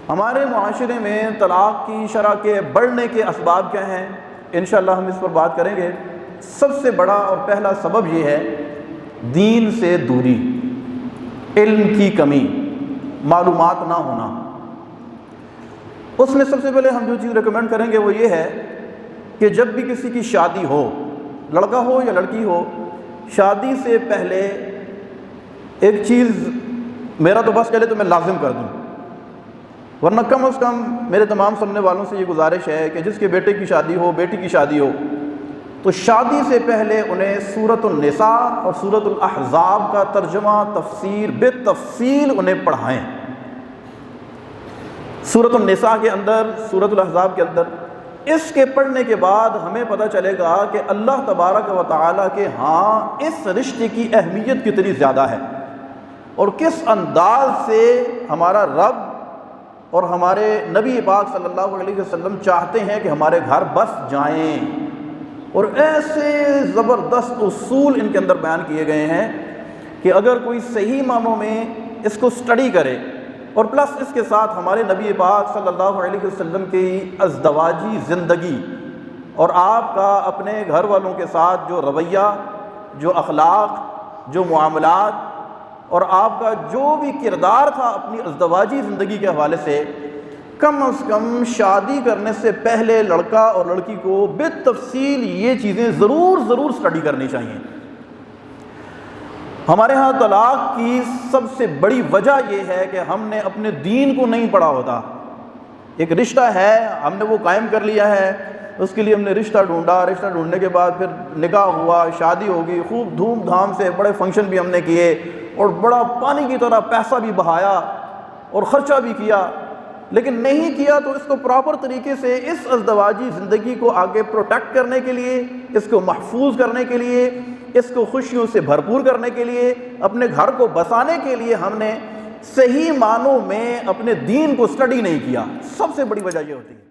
ہمارے معاشرے میں طلاق کی شرح کے بڑھنے کے اسباب کیا ہیں؟ انشاءاللہ ہم اس پر بات کریں گے۔ سب سے بڑا اور پہلا سبب یہ ہے دین سے دوری، علم کی کمی، معلومات نہ ہونا۔ اس میں سب سے پہلے ہم جو چیز ریکمینڈ کریں گے وہ یہ ہے کہ جب بھی کسی کی شادی ہو، لڑکا ہو یا لڑکی ہو، شادی سے پہلے ایک چیز میرا تو بس چلے تو میں لازم کر دوں، ورنہ کم از کم میرے تمام سننے والوں سے یہ گزارش ہے کہ جس کے بیٹے کی شادی ہو، بیٹی کی شادی ہو، تو شادی سے پہلے انہیں سورۃ النساء اور سورۃ الاحزاب کا ترجمہ تفسیر بالتفصیل انہیں پڑھائیں۔ سورۃ النساء کے اندر، سورۃ الاحزاب کے اندر، اس کے پڑھنے کے بعد ہمیں پتہ چلے گا کہ اللہ تبارک و تعالیٰ کے ہاں اس رشتے کی اہمیت کتنی زیادہ ہے، اور کس انداز سے ہمارا رب اور ہمارے نبی پاک صلی اللہ علیہ وسلم چاہتے ہیں کہ ہمارے گھر بس جائیں، اور ایسے زبردست اصول ان کے اندر بیان کیے گئے ہیں کہ اگر کوئی صحیح معنوں میں اس کو سٹڈی کرے، اور پلس اس کے ساتھ ہمارے نبی پاک صلی اللہ علیہ وسلم کی ازدواجی زندگی اور آپ کا اپنے گھر والوں کے ساتھ جو رویہ، جو اخلاق، جو معاملات، اور آپ کا جو بھی کردار تھا اپنی ازدواجی زندگی کے حوالے سے، کم از کم شادی کرنے سے پہلے لڑکا اور لڑکی کو بالتفصیل یہ چیزیں ضرور سٹڈی کرنی چاہیے۔ ہمارے ہاں طلاق کی سب سے بڑی وجہ یہ ہے کہ ہم نے اپنے دین کو نہیں پڑھا ہوتا۔ ایک رشتہ ہے، ہم نے وہ قائم کر لیا ہے، اس کے لیے ہم نے رشتہ ڈھونڈا، رشتہ ڈھونڈنے کے بعد پھر نکاح ہوا، شادی ہوگی، خوب دھوم دھام سے بڑے فنکشن بھی ہم نے کیے، اور بڑا پانی کی طرح پیسہ بھی بہایا اور خرچہ بھی کیا، لیکن نہیں کیا تو اس کو پراپر طریقے سے اس ازدواجی زندگی کو آگے پروٹیکٹ کرنے کے لیے، اس کو محفوظ کرنے کے لیے، اس کو خوشیوں سے بھرپور کرنے کے لیے، اپنے گھر کو بسانے کے لیے ہم نے صحیح معنوں میں اپنے دین کو سٹڈی نہیں کیا۔ سب سے بڑی وجہ یہ ہوتی ہے۔